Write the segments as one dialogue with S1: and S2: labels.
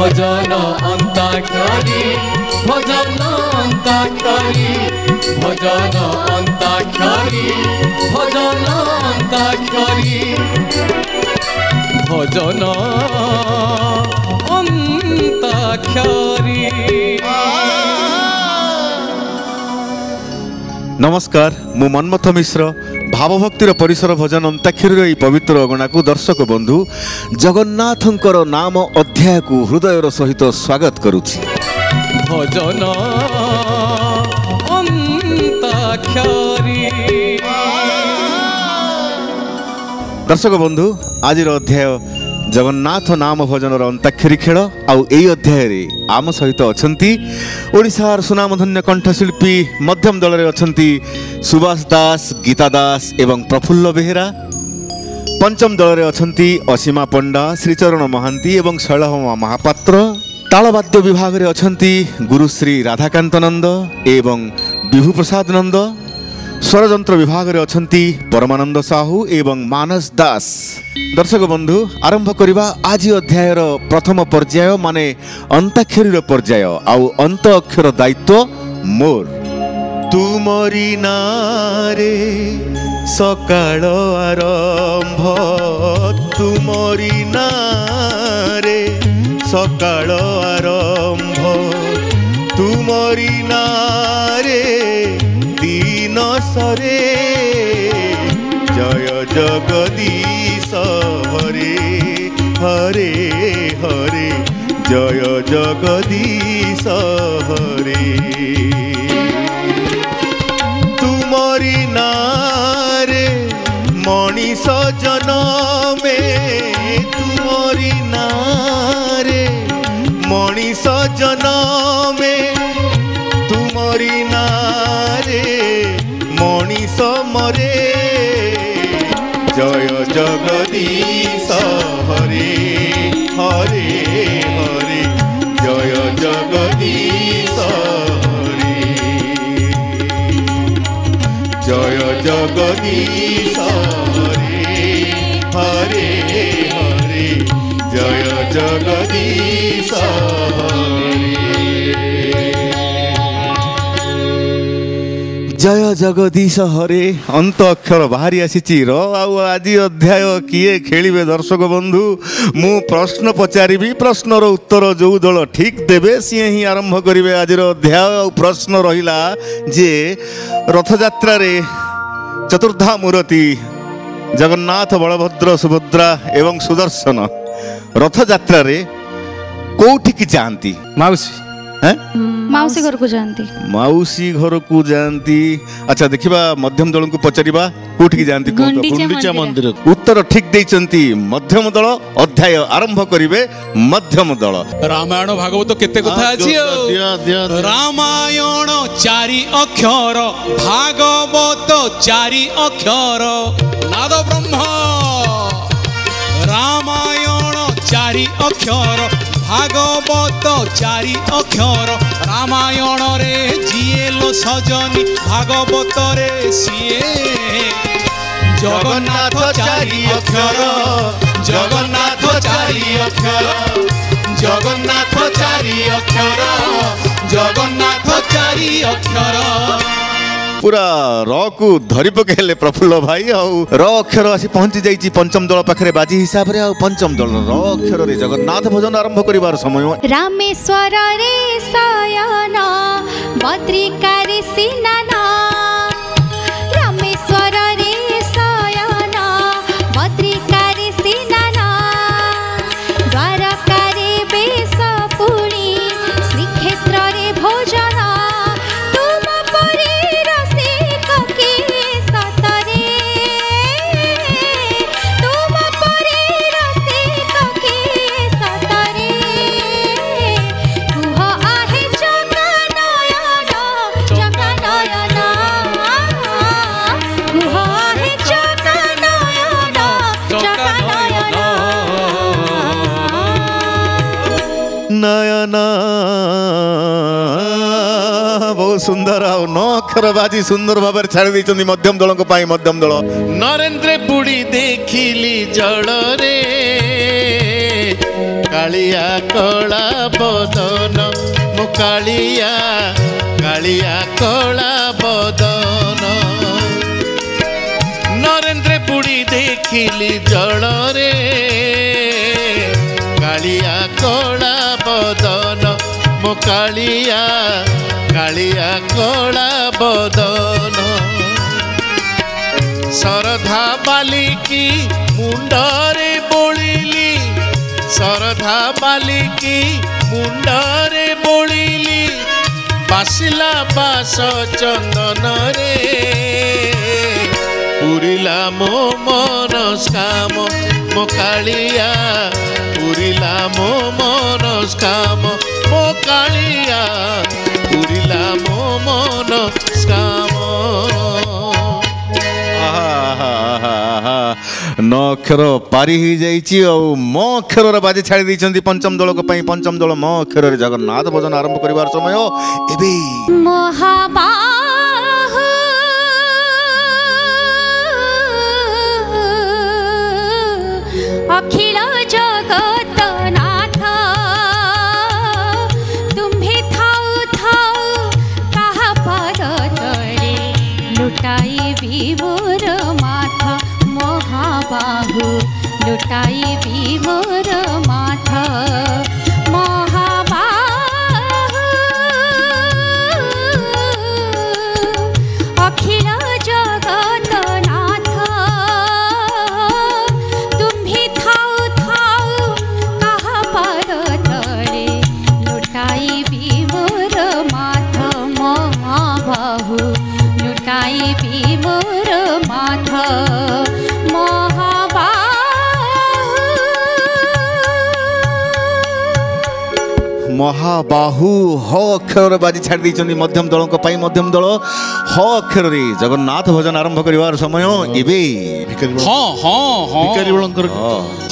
S1: भजन अंताक्षरी भजन अंताक्षरी भजन अंताक्षरी भजन अंताक्षरी भजन अंताक्षरी।
S2: नमस्कार मु मनमथ मिश्र भावभक्तिर परिसर भजन अंताक्षरी पवित्र अगणा को दर्शक बंधु जगन्नाथंकर नाम अध्याय को हृदयर सहित स्वागत करुछि।
S1: भजन अंताक्षरी।
S2: दर्शक बंधु आज अध्याय जगन्नाथ नाम भजनर अंताक्षरी खेल आउ एई अध्याय रे आम सहित अछंती ओडिशार सुनामधन्य कंठशिल्पी मध्यम दल रे अछंती सुभाष दास गीता दास एवं प्रफुल्ल बेहेरा। पंचम दल रे अछंती असीमा पंडा श्रीचरण महांती एवं शैलभमा महापात्र। तालवाद्य विभाग रे अछंती गुरुश्री राधाकांत नंद एवं विभु प्रसाद नंद। स्वरजंत्र विभाग रे अछंती परमानंद साहू एवं मानस दास। दर्शक बंधु आरंभ करिबा आज अध्यायर प्रथम पर्याय माने अंताक्षरी पर्याय आउ अंत अक्षर दायित्व मोर। तुमरी नारे सकाळ आरंभ तुमरी नारे सकाळ आरंभ तुमरी नारे दीन सरे जय जगदीश हरे हरे हरे जय जगदीश हरे। तुमरी नारे मनीष जनमे तुमरी नारे मनीष जनमे तुमरी नारे मनीष मरे जय जगदीश हरे हरे हरे जय जगदीश हरे जय जगदीश हरे हरे हरे जय जगदीश हरे। जय जगदीश हरे अंत अक्षर बाहरी आसी र आज अध्याय किए खेलिबे दर्शक बंधु मु प्रश्न पचारि प्रश्नर उत्तर जो दल ठीक देबे सी ही आरंभ करिवे आज अध्याय। प्रश्न रहिला जे रथयात्रा रे चतुर्धा मूर्ति जगन्नाथ बलभद्र सुभद्रा एवं सुदर्शन रथयात्रा रे कोठी की जानती माउसी
S3: माउसी घर को जानती
S2: माउसी घर को जानती। अच्छा देखिबा मध्यम दल को पचारिबा कोठी की जानती गुंडीचा मंदिर। उत्तर ठीक देइचंती मध्यम दल अध्याय आरंभ करिवे मध्यम दल।
S4: रामायण भागवत केते कथा अछि रामायण चारि अक्षर भागवत चारि अक्षर नाद ब्रह्म रामायण चारि अक्षर भागवत चारि अक्षर रामायण रे जिएलो सजनी भागवत रे सीए जगन्नाथ चारि अक्षर जगन्नाथ चारि अक्षर जगन्नाथ चारि अक्षर जगन्नाथ चारि अक्षर।
S2: पूरा र को धरी पकेले प्रफुल्ल भाई आउ र अक्षर आसी पहुंची जाइछि पंचम दल पाखरे बाजी हिसाब रे। पंचम दल र अक्षर रे जगन्नाथ भजन आरंभ करिवार समय
S3: रामेश्वर रे शयन बद्रिका रे सिनाना रामेश्वर रे शयन बद्रिका रे सिनाना द्वारका रे बेस पुणी श्रीक्षेत्र रे भोजन
S2: नयना बहुत सुंदर आ नौ अक्षर बाजी सुंदर भाव छाड़ी देइछन्ती मध्यम दल को पाई। मध्यम दल नरेंद्र बुढ़ी देखिली जल रे
S5: कालिया कला बदन मो कालिया कालिया कला बदन नरेंद्र बुढ़ी देखिली जल रे कालिया कला बदन मो कालिया कालिया कला बदन सरधा बालिकी मुंडरे बोलिली सरधा बालिकी मुंडरे बोलिली बासिला बास चंदन रे पुरिला मो मनस्काम मो कालिया पुरिला मो मनस्काम मो कालिया पुरिला मो मनस्काम
S2: न अक्षर पारी ही जाइछि और म अक्षर बाजी छाड़ी दैछन्ती पंचम दल को पई पंचम दल म अक्षर रे जगन्नाथ भजन आरंभ करिवार समय एबे
S3: महाबाहु अखिल जगत नाथ तुम्हे थाउ थाउ कहा पद तले लुटाई विभोर माथ महाबाहु लुटाई विभोर माथ महाबाहु अखिल जगत नाथ तुम्हे थाउ थाउ कहा पद तले लुटाई विभोर माथ महाबाहु लुटाई विभोर माथ
S2: महाबाहु ह अक्षर बाजी छाड़ी दैछन्ती मध्यम दल को पई मध्यम दल ह अक्षर रे जगन्नाथ भजन आरंभ करिवार समय एबे
S4: हाँ हाँ हाँ
S5: भिखारी बलंकर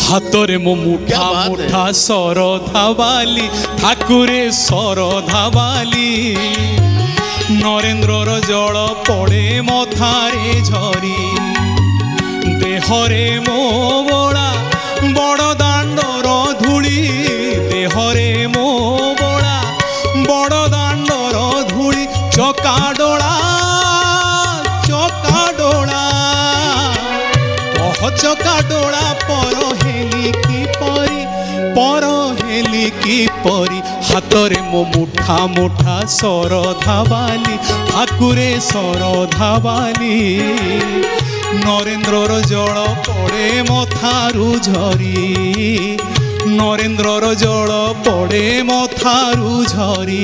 S4: हातरे मो मुठा मुठा सर धावाली ठाकुरे सर धावाली नरेंद्रर जल पड़े मथारे झरी देहरे मो बड़ा बड़ दांडर धूली देहरे मो बड़ा बड़ दांडर धूली चका डोला चका डोला पर हेली की परी हातरे मो मुठा मुठा सर धावाली ठाकुरे सर धावाली नरेंद्रर जल पड़े मथारू झरी नरेंद्रर जल पड़े मथारू झरी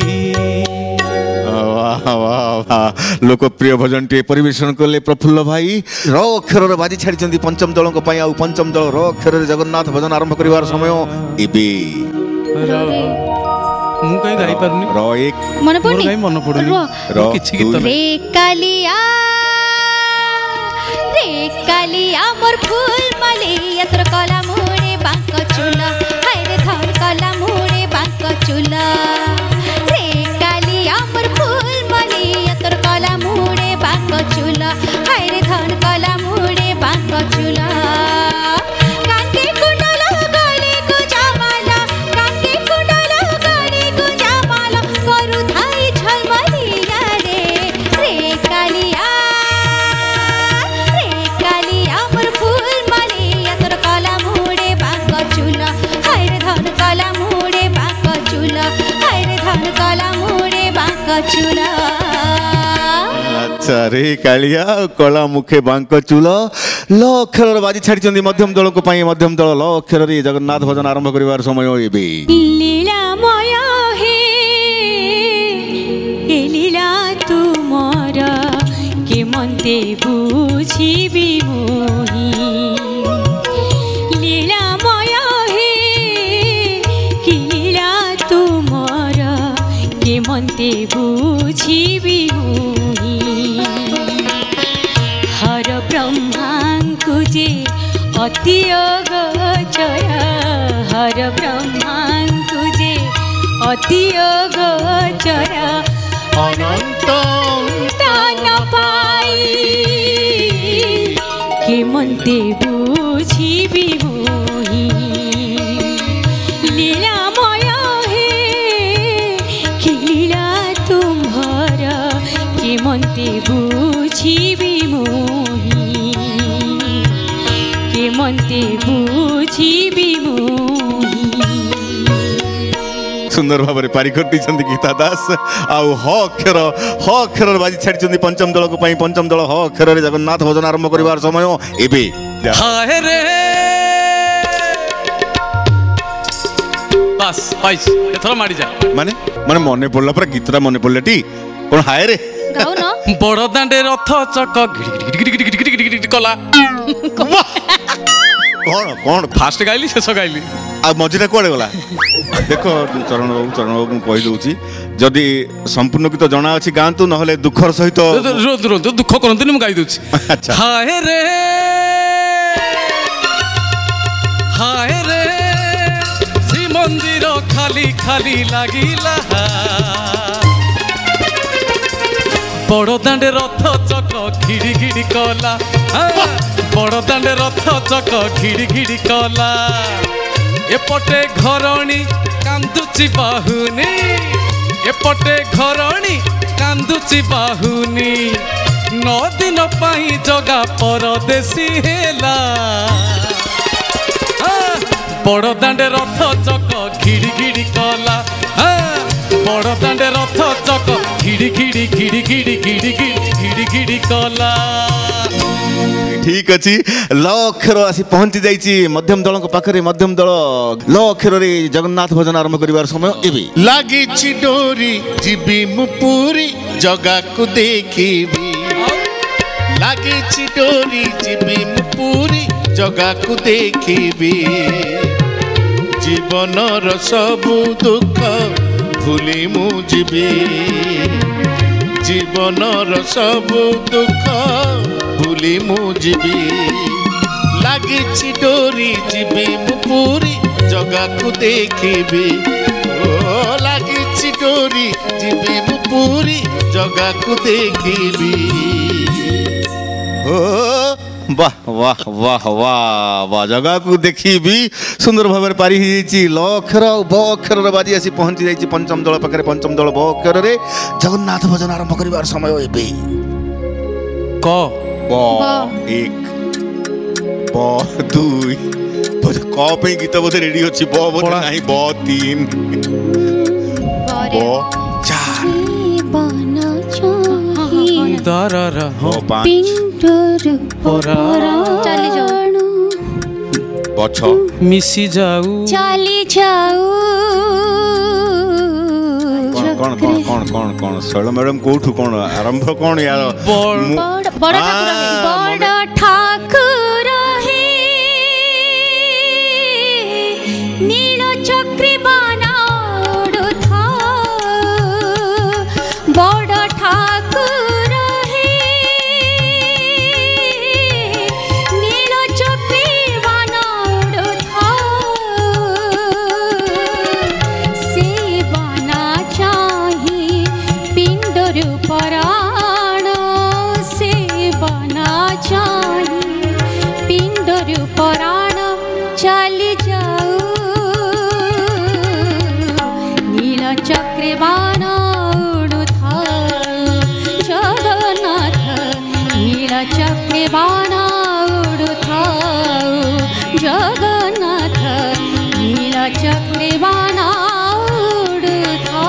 S2: वाह वाह वाह लोकप्रिय भजन टे परिवेशन कले प्रफुल्ल भाई र अक्षर बाजी छाड़ी पंचम दल को आउ पंचम दल र अक्षर जगन्नाथ भजन आरंभ करिवार समय एबे
S4: मु कहीं गाई पारुनी
S2: र एक
S3: मन पड़नी
S4: कहीं मन पड़ुनी
S2: र
S4: किछि गीत
S3: रे कालिया मोर फूल माले यत्र कला मुड़े बांक चुला हाय रे धन कला मुड़े बांक चुला रे कालिया मोर फूल माले यत्र कला मुड़े बांक चुला हाय रे धन कला मुड़े बांक चुला कांटे कुंडल गले को जामाला कांटे कुंडल गले को जामाला करू धाई झलमलिया रे कालिया
S2: अच्छा रे कालिया कला मुखे बांक चूल ल अक्षर बाजी छाड़ी मध्यम दल को मध्यम दल ल अक्षर रे जगन्नाथ भजन आरंभ करिवार समय एबे
S3: लीलामय हे ए लीला तुमर के मन्ते बुझिबि मोहि लीलामय हे कि लीला तुमर के मन्ते बुझिबि मोहि हर ब्रह्मांकु जे अति अगोचर हर ब्रह्मांकु जे अति अगोचर
S5: अनंत
S3: न पाई के मन्ते बुझिबि मोहि लीलामय हे कि लीला तुम्हार के मन्ते बुझिबी मोही के मन्ते बुझिबी मोही।
S2: सुंदर भाव पारी कर गीता दास आउ ह अक्षर बाजी छाड़ी पंचम दल को पंचम दल ह अक्षर जगन्नाथ भजन आरंभ कर समय एबे
S1: हाय रे बस पाइस एथरा माडी जा
S2: माने माने मने पड़ला पर गीतरा मने पड़ला टी कोन हाय रे
S3: गाउ न
S1: बड़ दांडे रथ चक गिड़ गिड़ गिड़ गिड़ गिड़ कला
S2: कौन कौन
S1: फास्ट गाइली शेष गाइली
S2: आ मझीरा कुआडे गला देखो चरण बाबू कहि दउची जदि संपूर्ण गीत जना अछि गांतु नहले दुखर सहित
S1: रो दुख करंतनी मु गाइ दउची।
S2: अच्छा
S1: हाय रे श्री मंदिर खाली खाली लागिला बड़ दांडे रथ चक घिड़ी घिड़ी कला बड़ दांडे रथ चक घिड़ी घिड़ी कला एपटे घरणी कांदुची बाहुनी एपटे घरणी कांदुची बाहुनी 9 दिन पाई जगा परदेसी हेला बड़ दांडे रथ चक घिड़ी घिड़ी कला बड़ दांडे रथ चक घिड़ी घिड़ी घिड़ी घिड़ी घिड़ी घिड़ी घिड़ी कला।
S2: ठीक अच्छी ल अक्षर आसी पहुंची जाइए मध्यम दल पाखे मध्यम दल ल अक्षर जगन्नाथ भजन आरंभ कर समय एबे
S5: लागी डोरी जीवी मु पूरी जगा को देखी लागी डोरी जीवी मु पूरी जगा को देखी जीवन सबु दुख भूली मु जीवी जीवन सबु दुख भूली मु जीवी लागी डोरी जीवी मु पूरी जगा को देखी ओ लागी डोरी जीवी मु पूरी जगा को देखी
S2: ओ वाह वाह वाह वाह वाह जगह को देखी भी सुंदर भाव में पारी ल अक्षर ब अक्षर बाजी आसी पहुंची जाइए पंचम दल पाखे पंचम दल ब अक्षर जगन्नाथ भजन आरंभ कर समय एबे
S1: क
S2: ब एक ब दुई क पे गीत बोधे रेडी अच्छी ब बोधे नहीं ब तीन ब चार
S1: दर
S2: ब पाँच
S3: चली जाऊ
S2: ब छ
S1: मिसी जाऊ
S3: चली जाऊ
S2: कौन कौन कौन कौन कौन शैल मैडम कोठू कौन आरंभ कौन यार
S3: बड़ ठाकुर हे नील चक्री बाना उड़ुथा बड़ ठाकुर हे नील चक्री बाना उड़ुथा से बाना चाही पिंडर पराण से बना चाही पिंडर पराण चली जाऊ नील चक्रबाण उड़ुथा जगन्नाथ नील चक्रबाण उड़ुथा जगन्नाथ नील चक्रबाण उड़ुथा।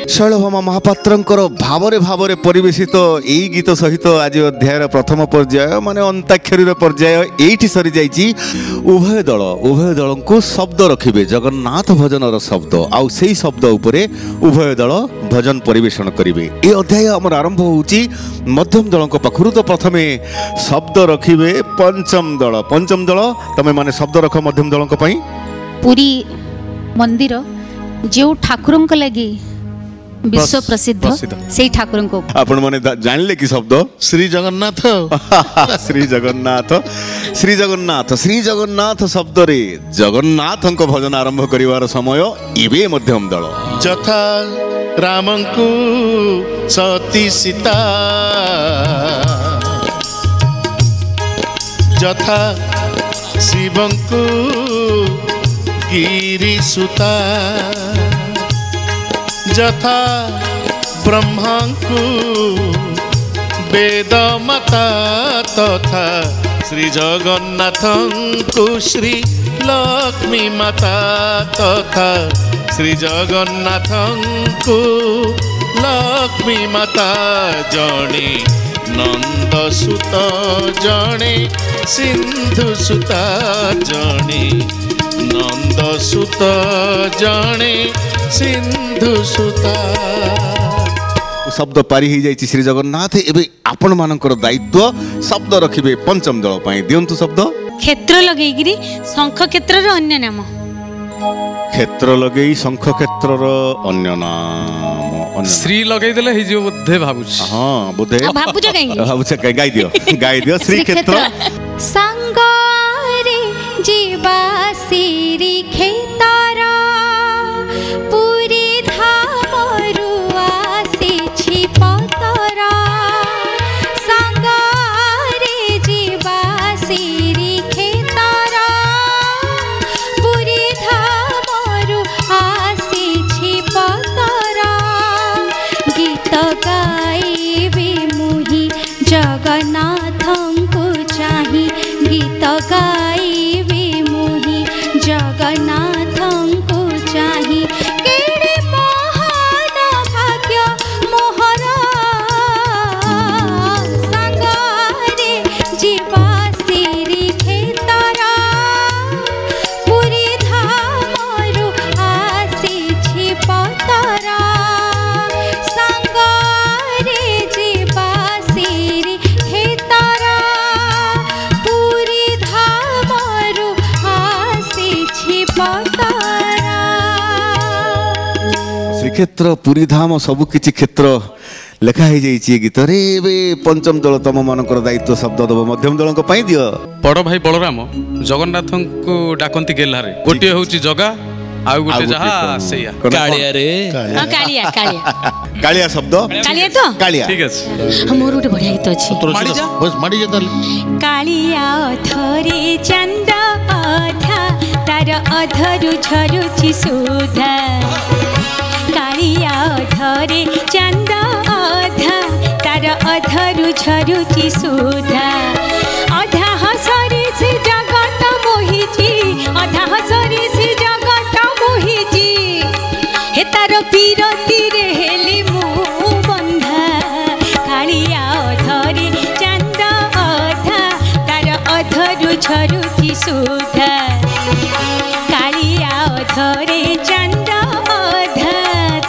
S2: शैलभामा महापात्रंकर भावरे भावरे परिवेशित यही गीत सहित आज अध्यायर प्रथम पर्याय माने अंताक्षरी पर्याय एठी सरी जाइछि। उभय दल को शब्द रखिबे जगन्नाथ भजनर शब्द आउ सेही शब्द उपरे उभय दल भजन परिवेषण करिवे। ए अध्याय हमर आरंभ होउछि मध्यम दल पाखरु। तो प्रथमे शब्द रखिबे पंचम दल तमे माने शब्द रख मध्यम दल पई
S3: पुरी मंदिर जो ठाकुर लगी विश्व प्रसिद्ध से ठाकुर को
S2: आपण माने जानले कि शब्द
S5: श्री जगन्नाथ
S2: श्री जगन्नाथ शब्द रे जगन्नाथ भजन आरंभ करिवार समय इबे मध्यम दल
S5: जथा रामंकु सती सीता जथा ଶିବଙ୍କୁ ଗିରି ସୁତା ଯଥା ବ୍ରହ୍ମାଙ୍କୁ ବେଦ ମାତା ତଥା ଶ୍ରୀ ଜଗନ୍ନାଥଙ୍କୁ ଶ୍ରୀ ଲକ୍ଷ୍ମୀ ମାତା ତଥା ଶ୍ରୀ ଜଗନ୍ନାଥଙ୍କୁ ଲକ୍ଷ୍ମୀ ମାତା ଜଣେ ନନ୍ଦ ସୁତ ଜଣେ ସିନ୍ଧୁ ସୁତା ଜଣେ ନନ୍ଦ ସୁତ ଜଣେ ସିନ୍ଧୁ ସୁତା।
S2: शब्द पारी ही जाइए श्री जगन्नाथ एवं आपण मानकर दायित्व शब्द रखिबे पंचम दल पाई दियंतु शब्द
S6: क्षेत्र लगेगिरी शंख क्षेत्र रो अन्य नाम
S2: क्षेत्र लगेई शंख क्षेत्र रो अन्य नाम
S1: श्री लगेई देले हि जो बुद्धे भाबुछ
S2: हां बुद्धे
S6: भाबुछ
S2: काई गाई दियो श्री क्षेत्र
S3: संगारे जीवा सिरी खेतारा पूरी धामरु आसी पतरा संगारे जीवा सिरी खेतारा पूरी धामरु आसी पतरा गीत गाइबी मुही जगन्नाथंकु चाही गीत गाइबी मुही जगन्नाथंकु चाही केड़े महान भाग्य मोहर संगारे जीवा सिरी खेतारा पूरी धामरु आसी पतरा संगारे जीवा सिरी खेतारा पूरी धामरु आसी पतरा।
S2: श्रीक्षेत्र पुरी धाम सब किछि क्षेत्र लेखा ही जाइए गीत रे पंचम दल तम मानकर दायित्व शब्द दब मध्यम दल पाई दियो
S1: बड़ भाई बलराम जगन्नाथ को डाकंती गेल्हारे गोटे होउची जगा आउ गोटे जहा सेया
S4: कालिया रे
S6: कालिया कालिया
S2: कालिया शब्द
S6: कालिया तो
S2: कालिया
S1: ठीक अछि
S6: हमर गोटे बढ़िया गीत अछि
S4: माड़ी जा
S5: बस माड़ी जा ताले
S6: कालिया अधरे चंद अधा तार अधरु झरुछि सुधा कालिया अधरे चंद अधा तार अधरु झरुछि सुधा अधा हसरे से जगत मोहिची अधा हसरे से जगत मोहिची हे तार पीरती रे हेली मु बंधा कालिया अधरे चंद अधा तार अधरु झरुछि सुधा कालिया अधरे चंद अधा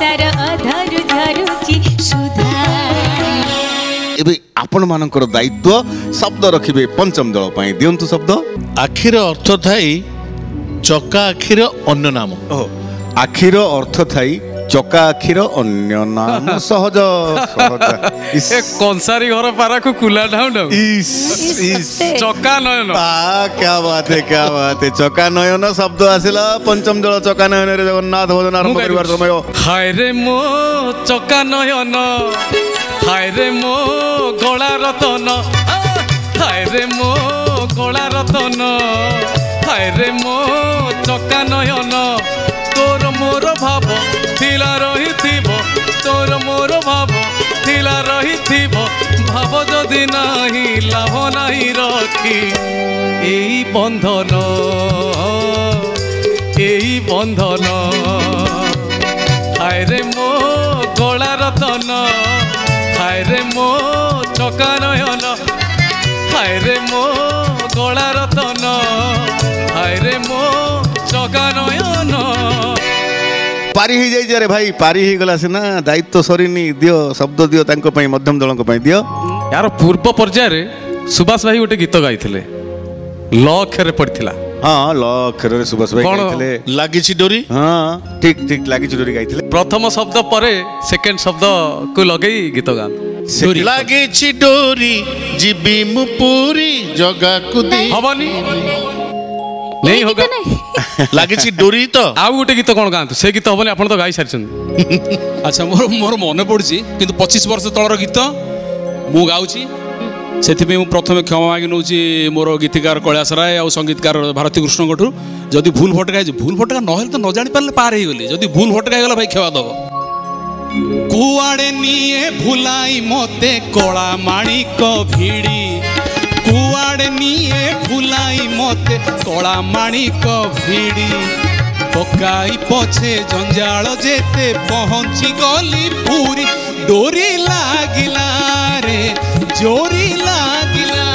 S6: तार अधरु झरुछि सुधा
S2: एबे आपण मानकर दायित्व शब्द रखिबे पंचम दल पाई दियंतु शब्द
S5: आखिर अर्थ थाई चका आखिर अन्य नाम
S2: आखिर अर्थ थाई चका आखिर अन्य नाम सहज सहज
S1: ए कंसारी घर पारा को कुला ढाउ ढाउ
S2: इस
S1: चका नयन
S2: क्या बात है चका नयन शब्द आसिला पंचम दल चका नयन रे जगन्नाथ भजन आरंभ करिवार समय
S1: हाय रे मो चका नयन हाय रे मो गला रतन हाय रे मो गला रतन हाय रे मो चका नयन तोर मोर भाव थिला रहिथिब तोर मोर भाव थिला रहिथिब भाव जदि नाही लाभ नाही रखी एई बंधन हाय रे मो गला रतन हाय रे मो चका नयन हाय रे मो गला रतन हाय रे मो चका नयन
S2: पारी ही जाई रे भाई पारी ही गला सिना दायित्व सरीनी दियो शब्द दियो तांको पई मध्यम दल को पई दियो
S1: यार पूर्व पर्याय रे सुभाष भाई गोटे गीत गाइथिले लक्षरे पड़थिला
S2: हाँ लक्षरे सुभाष भाई
S1: कौन?
S2: गाइथिले
S5: लागिछि डोरी
S2: हाँ ठीक ठीक लागी चोरी गाइथिले
S1: प्रथम शब्द परे सेकेंड शब्द को लगेई गीत गान
S5: लागिछि डोरी जिबी मु पूरी जगा को दे
S1: हबनी नहीं होगा
S5: लागिछि डोरी तो
S1: आउ गोटे गीत कौन गांतु से गीत हबनी आपण तो गाई सारिछन
S4: अच्छा मोर मोर मन पड़ुछि किंतु 25 वर्ष तळर गीत मु गाउछि
S7: ସେଥିପାଇଁ ମୁଁ ପ୍ରଥମେ କ୍ଷମା ମାଗି ନେଉଛି ମୋର ଗୀତିକାର କୈଳାସ ରାୟ ଆଉ ସଙ୍ଗୀତକାର ଭାରତୀ କୃଷ୍ଣଙ୍କଠୁ। ଯଦି ଭୁଲ ଫଟକା ହେଇଛି, ଭୁଲ ଫଟକା ନହେଲେ ତ ନ ଜାଣିପାରିଲେ ପାର ହେଇଗଲି, ଯଦି ଭୁଲ ଫଟକା ହେଇଗଲା ଭାଇ କ୍ଷମା ଦେବ।
S4: କୁଆଡ଼େ ନିଏ ଭୁଲାଇ ମତେ କଳା ମାଣିକ ଭିଡ଼ି, କୁଆଡ଼େ ନିଏ ଭୁଲାଇ ମତେ କଳା ମାଣିକ ଭିଡ଼ି, ପକାଇ ପଛେ ଜଞ୍ଜାଳ ଯେତେ ପହଞ୍ଚି ଗଲି ପୁରୀ, ଡୋରି ଲାଗିଲା ରେ ଜୋରି ଲାଗିଲା,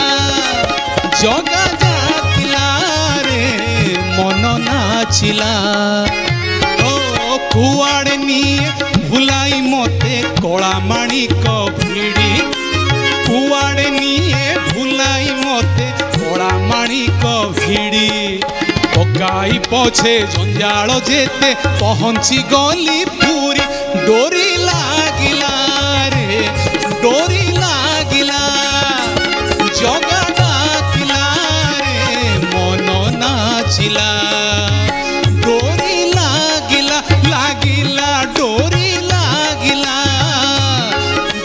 S4: ଜଗା ଯାକିଲା ରେ ମନ ନାଚିଲା। ଓ କୁଆଡ଼େ ନିଏ ଭୁଲାଇ ମତେ କଳା ମାଣିକ ଭିଡ଼ି, କୁଆଡ଼େ ନିଏ ଭୁଲାଇ ମତେ କଳା ମାଣିକ ଭିଡ଼ି, ପକାଇ ପଛେ ଜଞ୍ଜାଳ ଯେତେ ପହଞ୍ଚି ଗଲି ପୁରୀ, ଡୋରି ଲାଗିଲା ରେ ଡୋରି ଲାଗିଲା, ଜଗା ଡାକିଲା ରେ ମନ ନାଚିଲା, ଡୋରି ଲାଗିଲା ଲାଗିଲା ଡୋରି ଲାଗିଲା,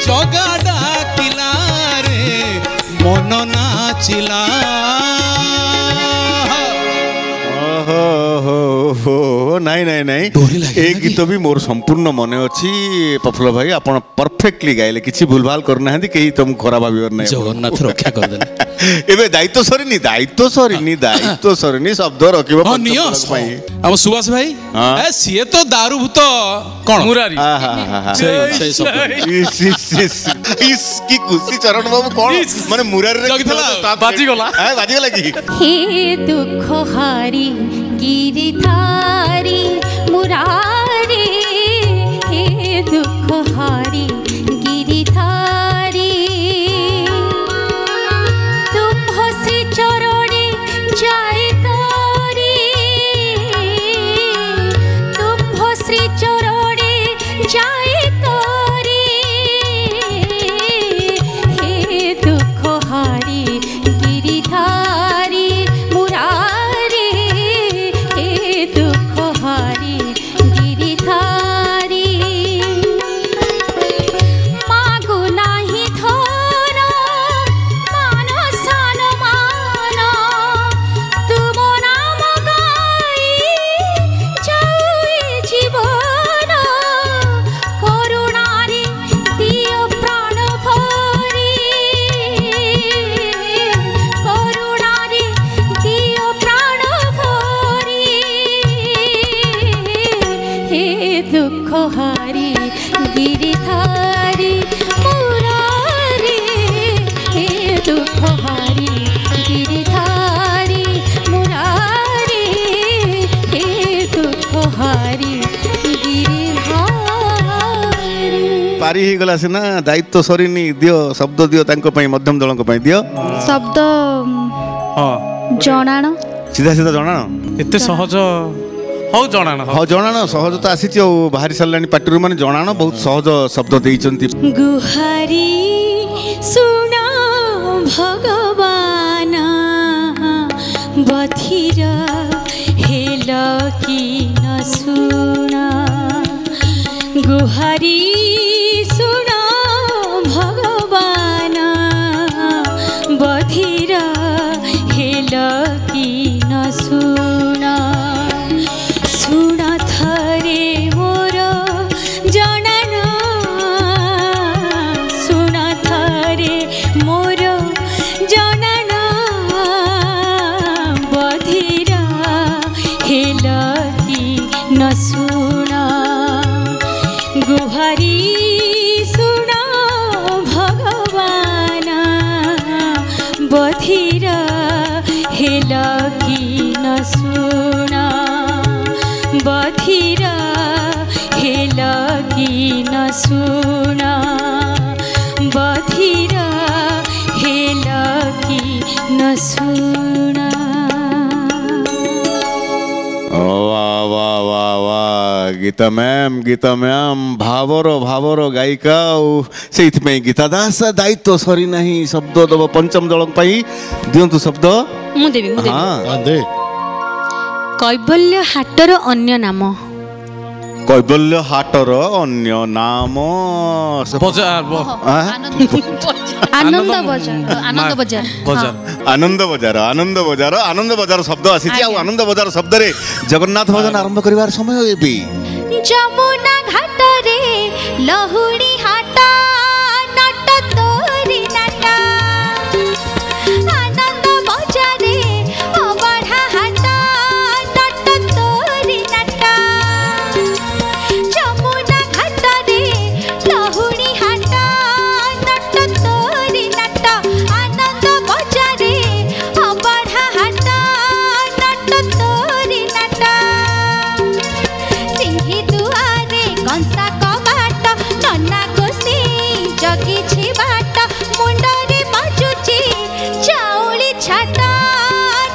S4: ଜଗା ଡାକିଲା ରେ ମନ ନାଚିଲା।
S2: ନାଇଁ ନାଇଁ ନାଇଁ, ଏ ଗୀତ ବି ମୋର ସମ୍ପୂର୍ଣ୍ଣ ମନେ ଅଛି ପ୍ରଫୁଲ୍ଲ ଭାଇ, ଆପଣ ପରଫେକ୍ଟଲି ଗାଇଲେ, କିଛି ଭୁଲଭାଲ କରିନାହାନ୍ତି, କେହି ତମକୁ ଖରାପ ଭାବିବାର ନାହିଁ।
S7: ଜଗନ୍ନାଥ ରକ୍ଷା କରିଦେଲେ।
S2: ଏବେ ଦାୟିତ୍ୱ ସରିନି, ଦାୟିତ୍ୱ ସରିନି, ଦାୟିତ୍ୱ ସରିନି, ଶବ୍ଦ ରଖିବ ପାଇଁ।
S7: ଆମ ସୁବାସ ଭାଇ ସିଏ ତ ଦାରୁ ଭୂତ କଣ
S1: ମୁରାରୀ।
S2: କି ଖୁସି ଚରଣ ବାବୁ, କଣ ମାନେ ମୁରାରୀରେ
S1: ବାଜିଗଲା
S2: ବାଜିଗଲା କି?
S3: हे दुख हारी गिरिधारी मुरारी, हे दुख हारी गिरिधारी, तुम से चरणे जाए तारी, तुम से चरणे जाए तारी, हे दुख हारी गिरिधारी मुरारी, हे दुख हारी गिरिधारी, मागु नाही धन मान सान मान, तुम नाम गाई जाऊ जीवन, करुणारे दियो प्राण भरी, करुणारे दियो प्राण भरी, हे दुख हारी गिरिधारी मुरारी, हे दुख हारी गिरिधारी मुरारी, हे दुख हारी गिरिधारी।
S2: ପାରି ହେଇଗଲା ସିନା, ଦାୟିତ୍ୱ ସରିନି, ଦିଅ ଶବ୍ଦ ଦିଅ ତାଙ୍କ ପାଇଁ, ମଧ୍ୟମ ଦଳଙ୍କ ପାଇଁ ଦିଅ
S3: ଶବ୍ଦ
S1: ହଁ
S3: ଜଣାଣ।
S2: ସିଧା ସିଧା ଜଣାଣ।
S1: ଏତେ ସହଜ, ହଉ ଜଣାଣ।
S2: ହଁ ଜଣାଣ ସହଜ ତ ଆସିଛି ଆଉ, ବାହାରି ସାରିଲାଣି ପାଟିରୁ, ମାନେ ଜଣାଣ ବହୁତ ସହଜ ଶବ୍ଦ ଦେଇଛନ୍ତି।
S6: गुहारी सुन भगवान, बधिर हेल कि न सुन, गुहारी सुन भगवान, बधिर हेल कि न सुन, सुन थरे मोर जनान, सुन थरे मोर जनान, बधिर हेल कि न सुन, गुहारी सुन भगवान, बधिर हेल कि न सुन, बधिर हेल कि न सुन, बधिर हेल कि न सुन।
S2: वाह वाह वाह वाह, गीता ମ୍ୟାମ୍, गीता ମ୍ୟାମ୍ ଭାବର ଭାବର ଗାୟିକା, ଆଉ ସେଇଥିପାଇଁ ଗୀତା ଦାସ ଦାୟିତ୍ୱ ସରି ନାହିଁ, ଶବ୍ଦ ଦେବ ପଞ୍ଚମ ଦଳ ପାଇଁ, ଦିଅନ୍ତୁ ଶବ୍ଦ।
S6: ମୁଁ ଦେବି
S2: ହଁ
S5: ଦେ।
S6: କୈବଲ୍ୟ ହାଟର ଅନ୍ୟ ନାମ,
S2: କୈବଲ୍ୟ ହାଟର ଅନ୍ୟ ନାମ
S1: ବଜାର
S2: ଆଁ?
S6: ଆନନ୍ଦ ବଜାର ଆନନ୍ଦ ବଜାର
S1: ବଜାର
S2: ଆନନ୍ଦ ବଜାର ଶବ୍ଦ ଆସିଛି। ଆଉ ଆନନ୍ଦ ବଜାର ଶବ୍ଦରେ ଜଗନ୍ନାଥ ଭଜନ ଆରମ୍ଭ କରିବାର ସମୟ ଏବେ।
S3: ଯମୁନା ଘାଟରେ ଲହୁଣୀ ହାଟ ନଟ ତୋରି ନାଟ ଆନନ୍ଦ ବଜାରେ ଅବଢା ହାଟ ନଟ ତୋରି ନାଟ ଯମୁନା ଘାଟରେ ଲହୁଣୀ ହାଟ ନଟ ତୋରି ନାଟ ଆନନ୍ଦ ବଜାରେ ଅବଢା ହାଟ ନଟ ତୋରି ନାଟ ସିଂହୀ ଦୁଆରେ କଂସା କବାଟ ନନା କୋସି ଜଗିଛି ବାଟ ମୁଣ୍ଡରେ ବାଜୁଛି ଚାଉଳି ଛାଟ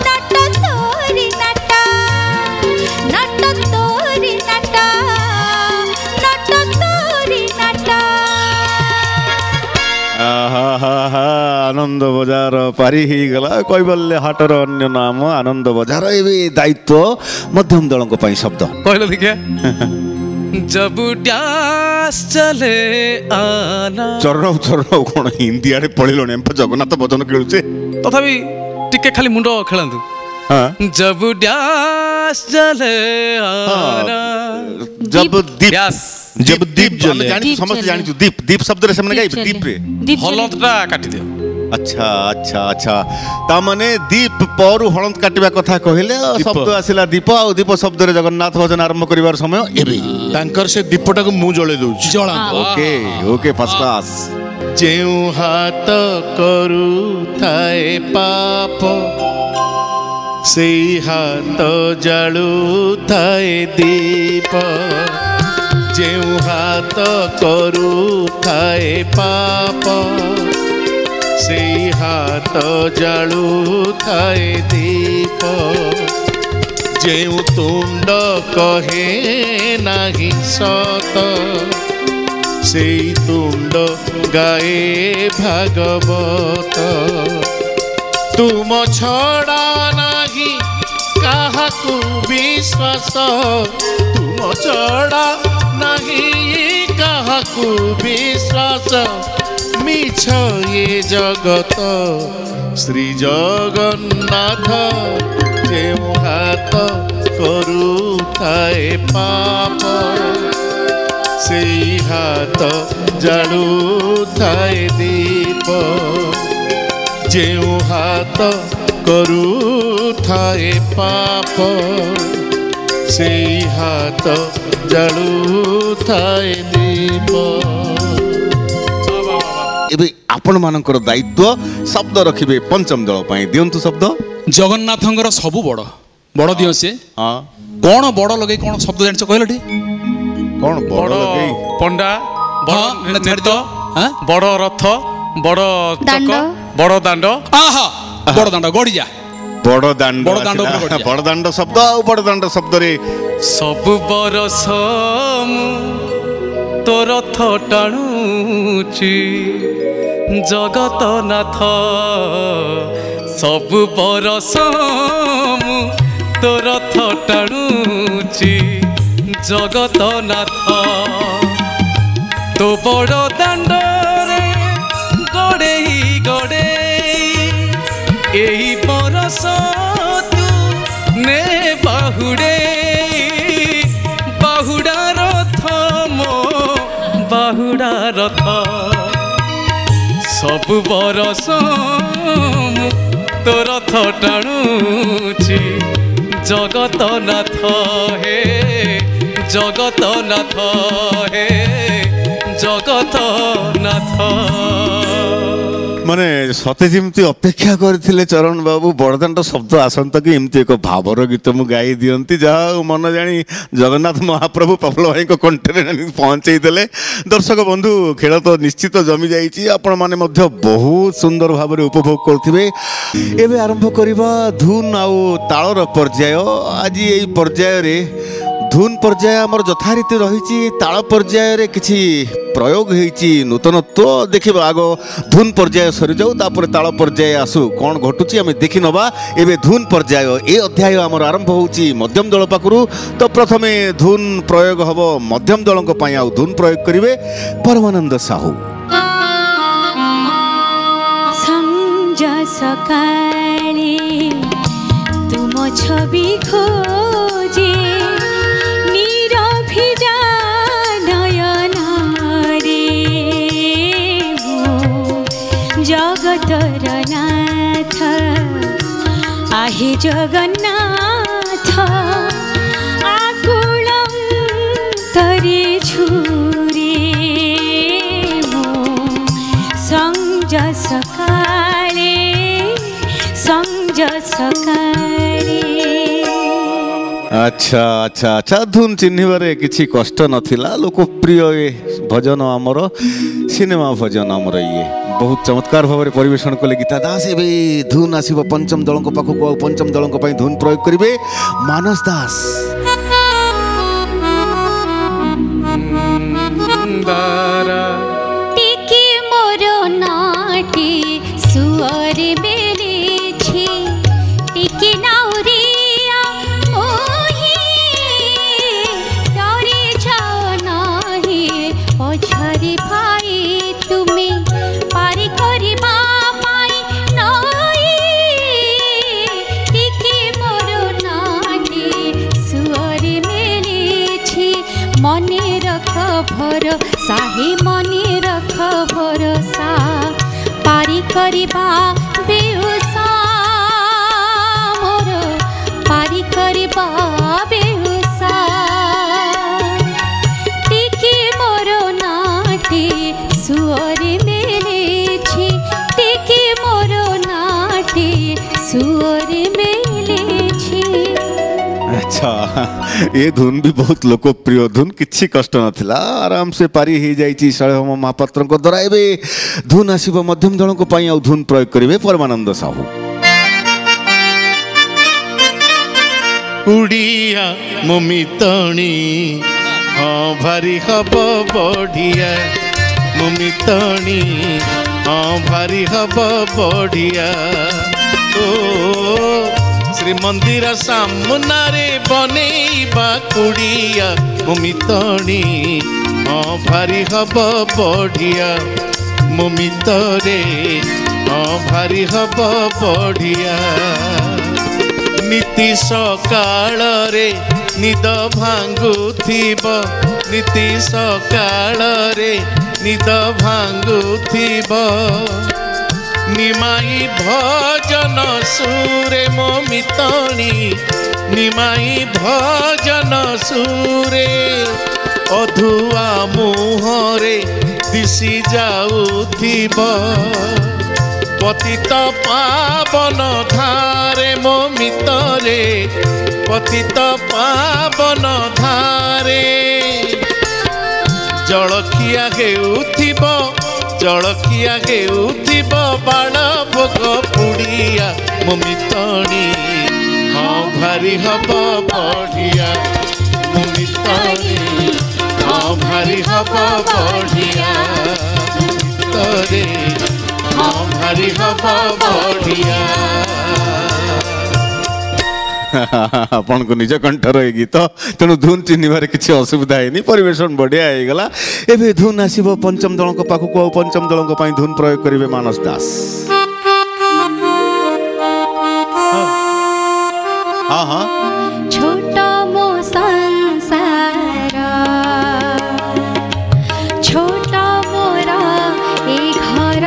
S3: ନଟ ତୋରି ନାଟ ନଟ ତୋରି ନାଟ ନଟ ତୋରି ନାଟ
S2: ଆନନ୍ଦ ବଜାର ପାରି ହେଇଗଲା। କୈବଲ୍ୟ ହାଟର ଅନ୍ୟ ନାମ ଆନନ୍ଦ ବଜାର। ଏବେ ଦାୟିତ୍ୱ ମଧ୍ୟମ ଦଳଙ୍କ ପାଇଁ ଶବ୍ଦ
S1: କହିଲେ ଦେଖିଆ जब डांस चले आना
S2: ଚରଣ କଣ ହିନ୍ଦୀ ଆଡେ ପଳେଇଲଣି ଆମେ ଜଗନ୍ନାଥ ଭଜନ ଖେଳୁଛେ।
S1: तथापि टिके खाली मुंड खेलंतु जब डांस चले आना
S2: जब दीप
S1: व्यास
S2: जब दीप जले
S6: दीप
S2: समस्त
S6: जले।
S2: जानिछु दीप दीप शब्द रे सेमने गाइबे दीप रे
S1: हलंतटा काटी दियो
S2: अच्छा अच्छा अच्छा ता माने दीप परु हळंत काटिबा कथा कहिले शब्द आसिला दीप आ दीप शब्द रे जगन्नाथ भजन आरंभ करिवार समय एबे
S5: तांकर से दीपटा को मु जळे दउची
S7: जळा
S2: ओके ओके फर्स्ट क्लास
S5: जेउ हाथ करू थाए पाप सेई हाथ जाळू थाए दीप जेउ हाथ करू थाए पाप सेई हाथ जाळू थाए दीप जेउ तुंड कहे नाही सत सेई तुंड गाए भागवत तुम छड़ा नाही काहाकु विश्वास तुम छड़ा नाही काहाकु विश्वास मिछ ये जगत श्री जगन्नाथ जेउ हाथ करू थाए पाप सेई हाथ जाळू थाए दीप जेउ हाथ करू थाए पाप सेई हाथ जाळू थाए दीप
S2: एबे आपण मानकर दायित्व शब्द रखिबे पंचम दल पई दियंतु शब्द
S7: जगन्नाथଙ୍କର ସବୁ ବଡ଼ ବଡ଼ ଦିଅ ସେ
S2: हां
S7: କ'ଣ ବଡ଼ ଲଗେଇ କ'ଣ ଶବ୍ଦ ଜାଣିଛ କହିଲ ଟି
S2: कोन
S1: बड़
S2: बड़ लगई
S1: पंडा बड़
S7: हाँ, ना छाड़
S1: नेत
S7: दो। हाँ?
S1: बड़ रथ बड़
S6: दांड।
S1: चक बड़ दांड
S7: आहा ବଡ଼ ଦାଣ୍ଡ ଗଡ଼ିଯା
S2: बड़ दांड
S7: बड़ दांड
S2: आसिला।
S7: ऊपर गड़िया।
S2: बड़ दांड शब्द आ बड़ दांड शब्द रे
S1: सब बरस मु तो रथ टाणुची जगत नाथ सब बरस मु तो रथ टाणुची जगत नाथ तो बड़ दांड रे गड़ेई गड़ेई एही बरस तू ने बाहुड़े बाहुड़ा रथ मो बाहुड़ा रथ सब बरस मु तो रथ टाणुची जगत नाथ हे जगत नाथ हे जगत नाथ
S2: माने सते जेमती अपेक्षा करथिले चरण बाबू बड़दांड शब्द आसंत कि एमती एक भावर गीत मु गाई दियंती जा मन जानी जगन्नाथ महाप्रभु पफल भाई को कंठरे पहुंचई देले दर्शक बंधु खेल तो निश्चित जमी जाइछि आपण माने मध्य बहुत सुंदर भाव रे उपभोग करथिबे एबे आरंभ करबा धुन आउ ताळर पर्याय आज एई पर्याय रे धुन पर्याय आमर यथारीति रही ताल पर्याय रे किछि प्रयोग होइछि नूतनत्व देखिबा आग धुन पर्याय सरी जाऊ तापर ताल पर्याय आसु कोन घटुछि आमे देखि नबा एबे धुन पर्याय ए अध्याय आमर आरंभ होउछि मध्यम दल पाखरु तो प्रथमे धुन प्रयोग हबो मध्यम दलक पई आ धुन प्रयोग करिवे परमानंद साहू
S3: सकाळे तुम छवि खोजे नीरभिजा नयन रे जगतर नाथ आहे जगन्नाथ आकुलम तरे छुरे संज सकाळे संज सकाळे।
S2: अच्छा अच्छा अच्छा धुन चिन्हबारे किसी कष्ट नथिला लोकप्रिय ए भजन आमर सिनेमा भजन आमर ये बहुत चमत्कार भाव में परिवेशन कले गीता दास ए धुन आसब पंचम दल पाखक आ पंचम दल धुन प्रयोग करेंगे मानस दास।
S3: टिकी मोर नाटी सुअर बेले छी टिकी नाउरिया मोही डरे जाओ नाही पछारे भाई तुमी पारी करिबा पाई नई टिकी मोर नाटी सुअर बेले छी मने रख भरोसा हे मने रख भरोसा पारी करिबा बेहुसा मोर पारी करिबा बेहुसा टिकी मोर नाटी सुअर मेले छी टिकी मोर नाटी सुअर मेले छी।
S2: अच्छा ये धुन भी बहुत लोकप्रिय धुन किसी कष्ट नथिला आराम से पारी हो जाइए शैलम महापात्र द्वारा ए धुन आसब मध्यम दल को धुन प्रयोग करेंगे परमानंद साहू।
S5: उड़िया मुमितणी हाँ भारी हब बढ़िया मुमितणी हाँ भारी हब बढ़िया ओ श्रीमंदिर सामनारे बनेइबा कुड़िया मुमितणी हाँ भारी हब बढ़िया मुमितरे हाँ भारी हब बढ़िया नीति सकाळ रे निद भांगुथिब नीति सकाळ रे निद भांगुथिब निमाई भजन सुरे मोमितणी निमाई भजन सुरे अधुआ मुहरे दिशि जाउथिब पतित पावन धारे मोमितरे पतित पावन धारे जलखिया हेउथिब जलखिया हेउथिब बाण भोग पुड़िया मुमितणी हाँ भारी हब बढ़िया मुमितणी हाँ भारी हब बढ़िया मुमितरे हाँ भारी हब बढ़िया।
S2: आपन को निज कंठर ये गीत तेणु धुन चिन्हबार किसी असुविधा है परिवेशन बढ़िया हो गला एवं धुन आसब पंचम दल पाखक आ पंचम दल धुन प्रयोग करेंगे मानस दास। हाँ हाँ
S3: छोटा मो संसार छोटा मोरा ए घर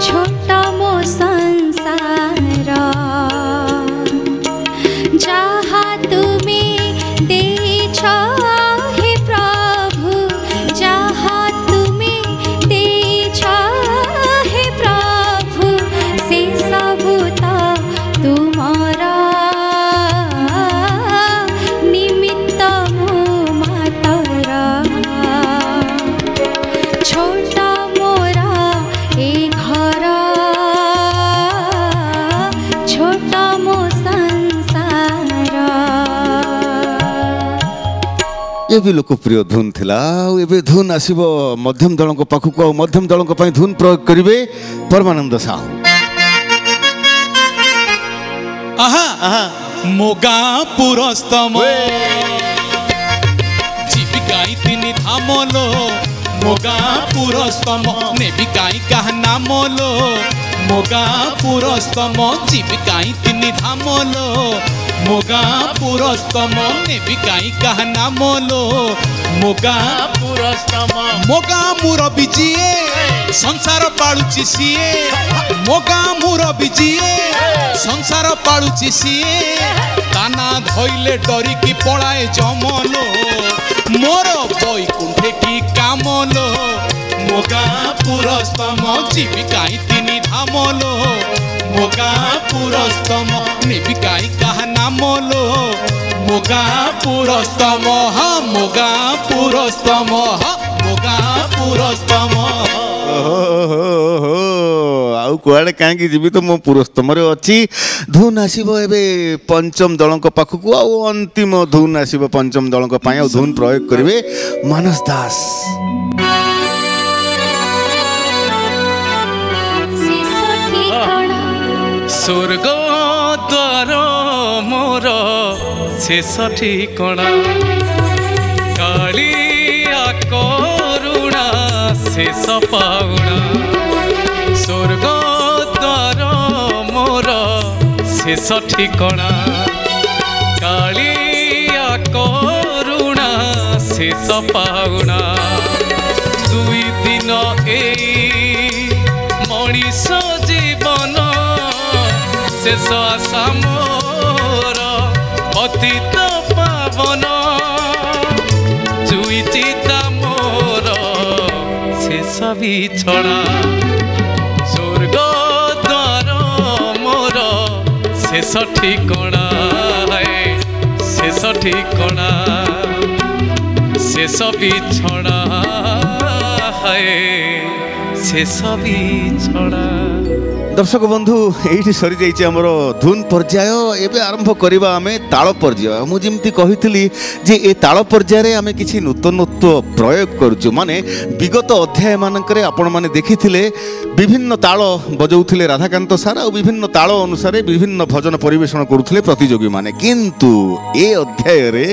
S3: छोटा मो संसार जहा तुमे देछ हे प्रभु जहा तुमे देछ हे प्रभु से सबु त तुमरा निमित्त मो मातरा छोटा मोरा ए घर छोटा मो संसार।
S2: ये भी लोकप्रिय धुन थिला एवं धुन आसब मध्यम दल पाखक आ मध्यम दल धुन प्रयोग करेंगे परमानंद साहू।
S4: आहा मोगा पुरस्तम जीविकाई तिनि धामलो मोगा पुरस्तम नेबिकाई कहना
S7: ନାମଲୋ ମୋ ଗାଁ ପୁରସ୍ତମ ଯିବି କାହିଁ ତିନି ଧାମଲୋ ମୋ ଗାଁ ପୁରସ୍ତମ ନେବି କାହିଁ କାହା ନାମଲୋ ମୋ ଗାଁ
S5: ପୁରସ୍ତମ
S7: ମୋ ଗାଁ ମୁରବି ଯିଏ ସଂସାର ପାଳୁଛି ସିଏ ମୋ ଗାଁ ମୁରବି ଯିଏ ସଂସାର ପାଳୁଛି ସିଏ ତାନା ଧଇଲେ ଡରିକି ପଳାଏ ଜମଲୋ ମୋର ବୈକୁଣ୍ଠେ କି କାମଲୋ ମୋ ଗାଁ ପୁରସ୍ତମ ଯିବି କାହିଁ ତିନି ଧାମଲୋ ମୋ ଗାଁ ପୁରସ୍ତମ ନେବି କାହିଁ କାହା ନାମଲୋ ମୋ ଗାଁ ପୁରସ୍ତମ ହଁ ମୋ ଗାଁ ପୁରସ୍ତମ ହଁ ମୋ ଗାଁ ପୁରସ୍ତମ
S2: ଆଉ କୁଆଡ଼େ କାହିଁକି ଯିବି ତ ମୋ ପୁରସ୍ତମରେ ଅଛି। ଧୁନ୍ ଆସିବ ଏବେ ପଞ୍ଚମ ଦଳଙ୍କ ପାଖକୁ ଆଉ ଅନ୍ତିମ ଧୁନ୍ ଆସିବ ପଞ୍ଚମ ଦଳଙ୍କ ପାଇଁ ଆଉ ଧୁନ୍ ପ୍ରୟୋଗ କରିବେ ମାନସ ଦାସ।
S1: ସ୍ୱର୍ଗ ଦ୍ୱାର ମୋର ଶେଷ ଠିକଣା କାଳିଆ କରୁଣା ଶେଷ ପାଉଣା ସ୍ୱର୍ଗ ଦ୍ୱାର ମୋର ଶେଷ ଠିକଣା କାଳିଆ କରୁଣା ଶେଷ ପାଉଣା ଦୁଇ ଦିନ ଏଇ ମଣିଷ ଜୀବନ ଶେଷ ଆଶା ମୋର ପତିତ ପାବନ ଜୁଇ ଚିତା ମୋର ଶେଷ ବିଛଣା ସ୍ୱର୍ଗ ଦ୍ୱାର ମୋର ଶେଷ ଠିକଣା ଶେଷ ଠିକଣା ଶେଷ ବିଛଣା ଶେଷ ବିଛଣା।
S2: দর্শক বন্ধু এইটি সরি যাইছে আমার ধুন পর্যায় এবে আরম্ভ করিবা আমি তাল পর্যায় মু যেমতি কহিলি যে এই তাল পর্যায়ে আমি কিছু নূতনত্ব প্রয়োগ করছু মানে বিগত অধ্যায় মানকরে আপন মানে দেখিলে বিভিন্ন তাল বজাউলে রাধাকান্ত স্যার আর বিভিন্ন তাল অনুসারে বিভিন্ন ভজন পরিবেশন করুলে প্রতিযোগী মানে কিন্তু এ অধ্যায়ে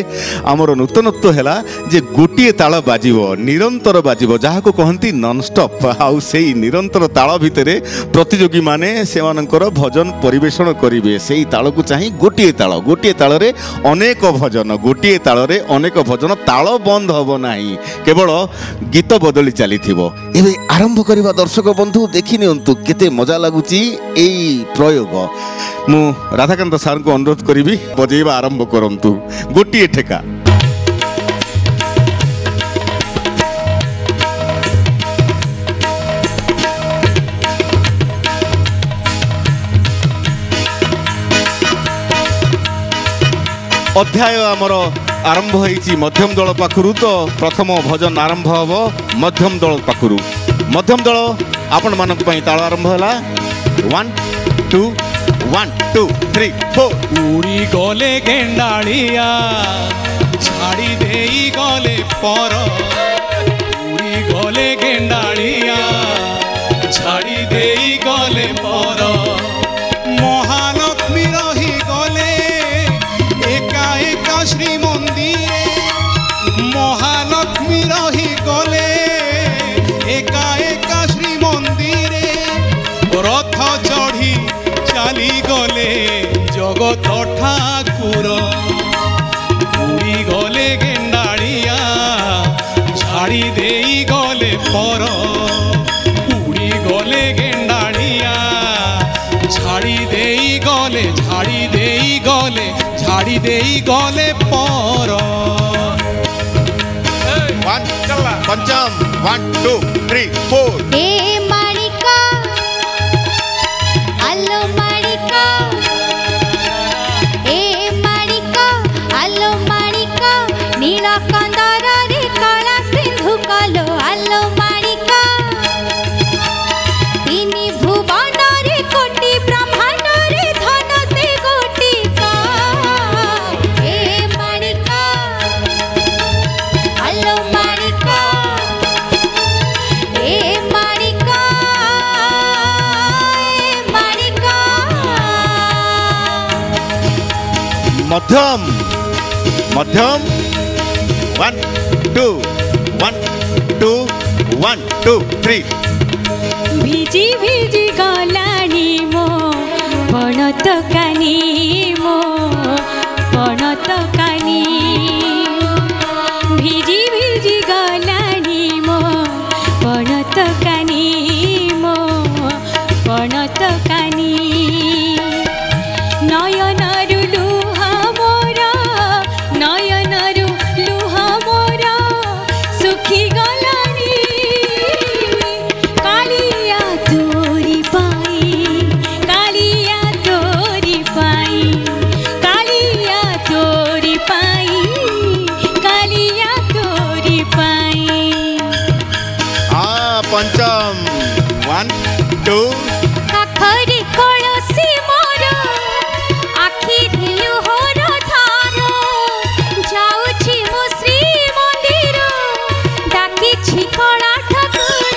S2: আমার নূতনত্ব হেলা যে গোটিয়ে তাল বাজিব নিরন্তর বাজিব যাহাকে কহନ୍ତି ননস্টপ আউ সেই নিরন্তর তাল ভিতরে প্রতিযোগী মানে সেমানଙ୍କର ভজন পরিবেশন করিবে সেই তালকু চাহি গোটিয়ে তালরে অনেক ভজন গোটিয়ে তালরে অনেক ভজন তাল বন্ধ হব নাই কেবল গীত বদলি চালিথিব। এবে আরম্ভ করিবা দর্শক বন্ধু দেখি নিয়ন্তু কেতে মজা লাগুচি এই প্রয়োগ। মু রাধাকান্ত সারଙ୍କୁ অনুরোধ করিবি বজাইবা আরম্ভ করন্তু গোটিয়ে ঠেকা। অধ্যায় আমার আরম্ভ হয়েছি মধ্যম দল পাখু তো প্রথম ভজন আরম্ভ হব মধ্যম দল পাখু মধ্যম দল আপন মানক পাই তাল আরম্ভ হলা 1 2 1 2 3 4
S7: উড়ি গলে গেন্ডাড়িয়া ছাড়ি দেই গলে পর উড়ি গলে গেন্ডাড়িয়া ছাড়ি দেই গলে পর মহালক্ষ্মী রহি গলে একা একা শ্রীমন্দিরে মহালক্ষ্মী রহি গলে একা একা শ্রীমন্দিরে রথ চড়ি চালি গলে জগত ঠাকুর উড়ি গলে গেন্ডাড়িয়া ছাড়ি দেই গলে পর উড়ি গলে গেন্ডাড়িয়া ছাড়ি দেই গলে ঝাড়ি দেই গলে পর।
S2: পঞ্চম 1 2 3 4
S3: এ মালিকা আলো মালিকা এ মালিকা আলো মালিকা নীল কন্দরে কলা সিন্ধু কলো আলো মালিকা তিনি ভুবনরে কোটি ব্রহ্মাণ্ডরে ধন সে গোটিকা এ মালিকা আলো মালিকা এ মালিকা
S2: মধ্যম মধ্যম 1 2 1 2 1 2 3
S3: বিছ ভিজি ভিজি গলানি মো পণত কানি মো পণত কানি ভিজি ভিজি গলানি মো পণত কানি মো পণত কানি নয়নরু লুহা মোর নয়নরু লুহা মোর সুখী গলানি কালিয়া তোরি পাই কালিয়া তোরি পাই কালিয়া তোরি পাই কালিয়া তোরি পাই
S2: पंचम 1 2
S3: কাখরি কলসি মোর আখি লুহর ধার যাউছি মো শ্রী মন্দির ডাকিছি কলা ঠাকুর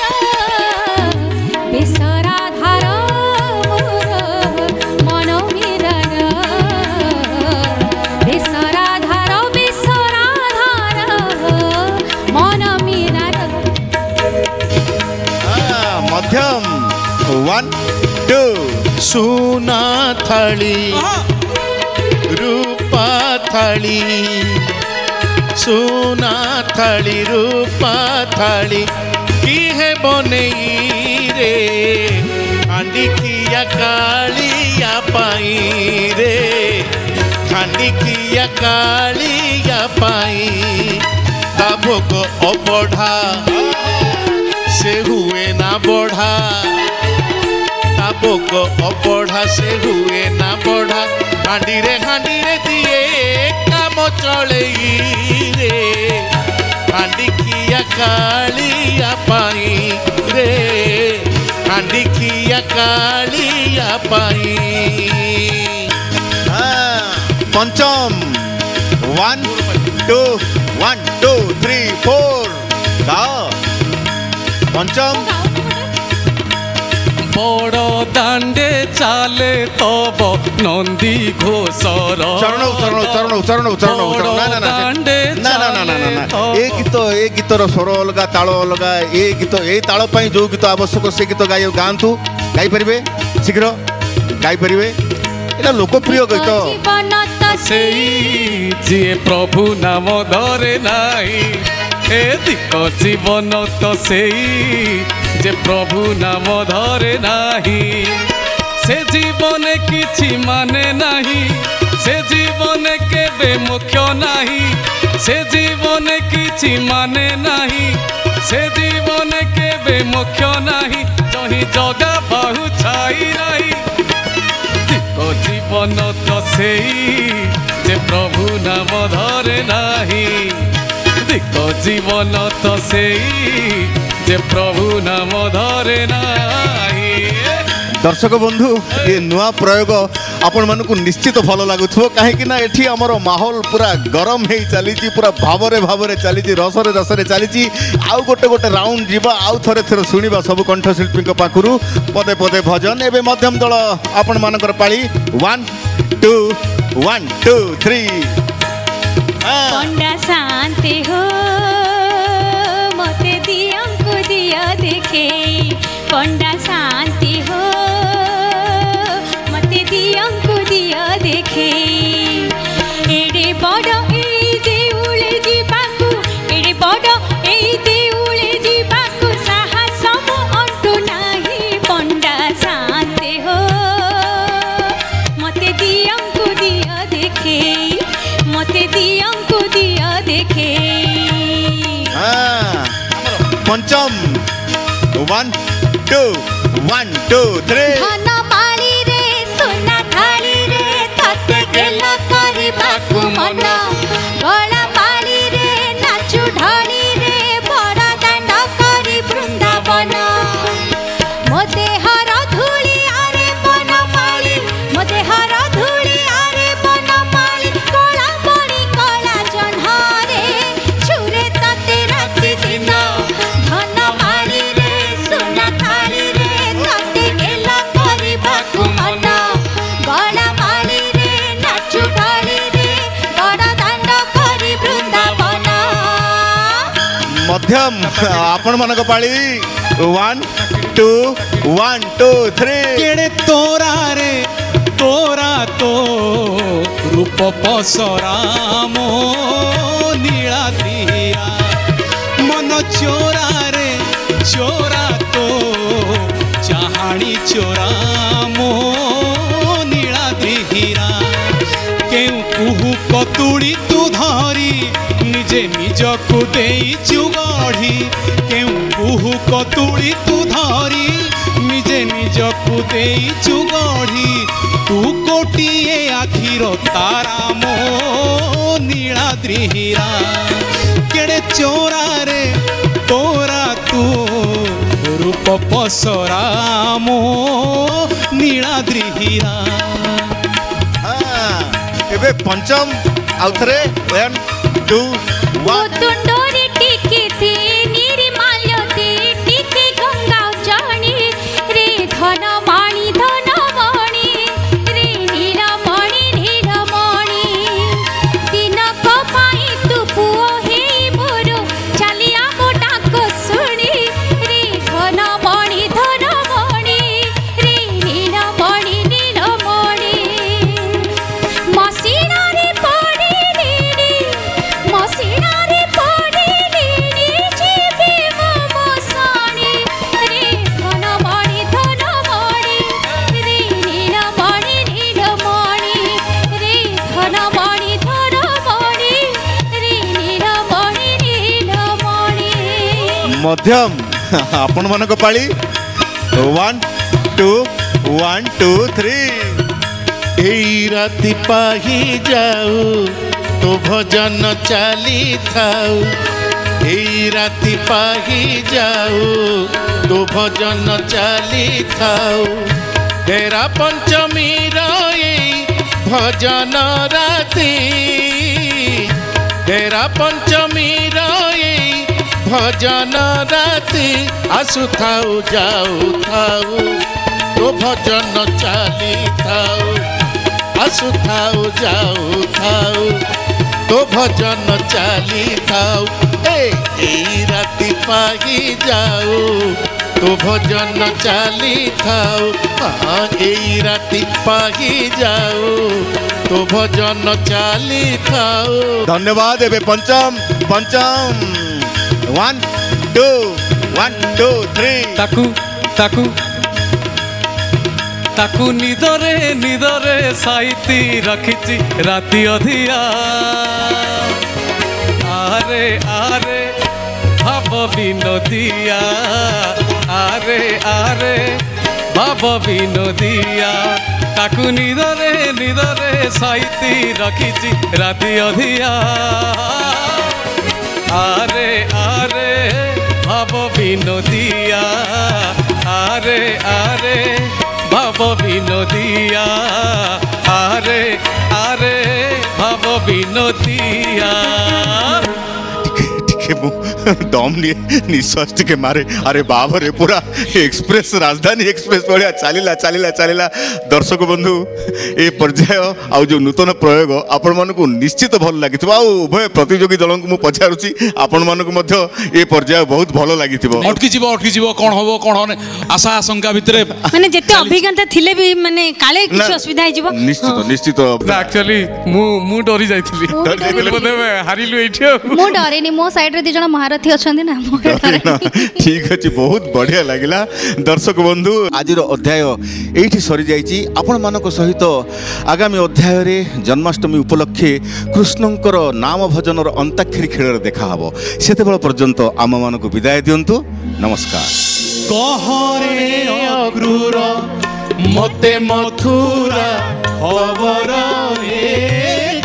S3: বেসরা ধার মোর মন মিরার বেসরা ধার মন মিরার
S2: मध्यम 1 2
S5: सोना थाली रूपा थाली सोना थाली रूपा थाली की है बनई रे हांडी किया कालिया पाई रे हांडी किया कालिया पाई ता भोग अबढ़ा से हुए ना बढ़ा ताबोक अबढ़ा से हुए ना बढ़ा हांडी रे दिए काम चले रे हांडी किया कालिया पाई रे हांडी किया कालिया पाई
S2: पंचम 1 2 1 2 3 4 गाओ पंचम
S1: बड़ दांडे चाले तब नंदी घोषर
S2: चरण ए गीतर स्वर अलग ताल अलग ए ताल जो गीत आवश्यक से गीत गातु गाई पारे शीघ्र गाई पारे एटा लोकप्रिय गीत
S1: जी प्रभु नाम धरे नाही ए दिक जीवन तो जे प्रभु नाम धरे नाही से जीवन किछि माने नाही से जीवन केबे मुख्य नाही से जीवन किछि माने नाही से जीवन केबे मुख्य नाही जही जगा बाहु छाई रही दिक जीवन तो जे प्रभु नाम धरे नाही दिक जीवन तो जे प्रभु नाम धरे नाही।
S2: दर्शक बंधु ये नुआ प्रयोग आपण मानकु निश्चित भल लगुथबो काहेकि ना एठी हमर माहौल पूरा गरम हेई चली पूरा भावरे भावरे चली रसरे रसरे चली आउ गोटे गोटे राउंड जीवा आउ थरे थरे सुनिबा सब कंठशिल्पी पाखुरु पदे पदे भजन एबे मध्यम दल आपण मानकर पाळी 1 2 1 2 3
S3: पंडा शांति हो मते दियंकु दिया देखे पंडा शांति हो मते दियंकु दिया देखे एडे बड़ ए देउले जीवाकु एडे बड़ ए देउले जीवाकु साहस मो अंटु नाही पंडा शांति हो मते दियंकु दिया देखे मते दियंकु दिया देखे
S2: पंचम 1 2 1 2 3
S3: धन माली रे सोना थाली रे तते गेला करबाकु मन गला माली रे नाचु ढाली रे बड़ा दांड करी वृंदावन मोते हर धूली आरे बन माली मोते हर धूली आरे बन माली कला बड़ी कला जन्हरे छुरे तते राति दिन धन माली रे सोना थाली रे तते गेला करी
S2: मध्यम आपण मानक पाळी 1 2 1 2 3
S7: केड़े तोरा रे तोरा तो रूप पसराम नीलाद्रिया मन चोरा रे चोरा तो चाहाणी चोरा मो नीलाद्रिया केउ कुहू कतुड़ी तू धरी निजे निजकु देइचु गढ़ी केउ कुहू कतुड़ी तू धरी निजे निजकु देइचु गढ़ी तू कोटिए आखिर तारा मो नीलाद्रिहीरा केड़े चोरा रे तोरा तू रूप पसरा मो नीलाद्रिहीरा।
S2: एबे पंचम आउथरे 1 2 1
S3: तुंडोरी टिकी थी निर्माल्यती टिकी गंगा जानी रे धन माणी रे नीलमणि दिन को पाई तू पुओ हे मोर चलिया मोटा को सुनी रे धन मणि रे नीलमणि मसीना रे पड़ी मसीना रे पड़ी जीवे मसाणी रे धन मणि रे नीलमणि रे धन मणि रे नीलमणि
S2: मध्यम आपण मानक पाळी 1 2 1 2 3
S5: एई राति पाही जाऊ तो भजन चाली थाऊ एई राति पाही जाऊ तो भजन चाली थाऊ हेरा पंचमी रई भजन राति हेरा पंचमी रई भजन राति आसु थाऊ जाऊ थाऊ तो भजन चाली थाऊ आसु थाऊ जाऊ थाऊ तो भजन चाली थाऊ एई राति पाही जाऊ तो भजन चाली थाऊ एई राति पाही जाऊ तो भजन चाली थाऊ।
S2: धन्यवाद एबे पंचम 1 2 1 2 3
S1: ताकू ताकू ताकू निदरे निदरे साइती रखिची राति अधिया आरे आरे भाव विनोदिया आरे आरे भाव विनोदिया ताकू निदरे निदरे साइती रखिची राति अधिया आरे आरे भाव विनोदिया आरे आरे भाव विनोदिया आरे आरे भाव विनोदिया
S2: दम लिए निश्वास टिके मारे अरे बाप रे पूरा एक्सप्रेस राजधानी एक्सप्रेस भाया चलला चलला चलला दर्शक बंधु ए पर्याय आउ जो नूतन प्रयोग आपण मानक निश्चित भल लगी उभय प्रतियोगी दल को पचारुची आपण मानक ए पर्याय बहुत भल लगी
S7: अटकी जीव कौन हम कौन आशा आशंका भितर
S6: माने जेते अभिज्ञता थिले भी माने काले किछ असुविधा हो जिवो
S2: निश्चित निश्चित
S1: एक्चुअली मु डरी जाइथिली बोले हारिलु एठी
S6: मु डरेनी मो साइड रे दी जण महारथी अछंदी ना
S2: ठीक अछि बहुत बढ़िया लागिला दर्शक बंधु आज अध्याय एठी सरी जाइछि आपण मानक सहित आगामी अध्याय रे जन्माष्टमी उपलक्षे कृष्णंकर नाम भजनर अंताक्षरी खेल देखा हबो सेते बेल पर्यंत आम मानक विदाय दियंतु नमस्कार
S5: कहरे अक्रूर मते मथुरा खबर रे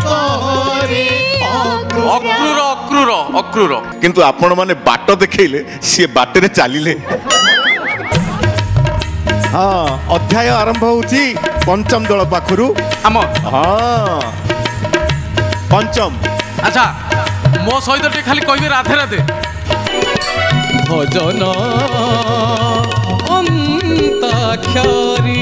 S5: कहरे
S1: अक्रूर अक्रूर अक्रूर
S2: किंतु आपण माने बाट देखैले से बाटरे चालिले हाँ अध्याय आरंभ होउछि पंचम दल पाखरु
S1: आम
S2: हाँ पंचम
S1: अच्छा मो सहित टे खाली कहबे राधे राधे भजन अंताक्षरी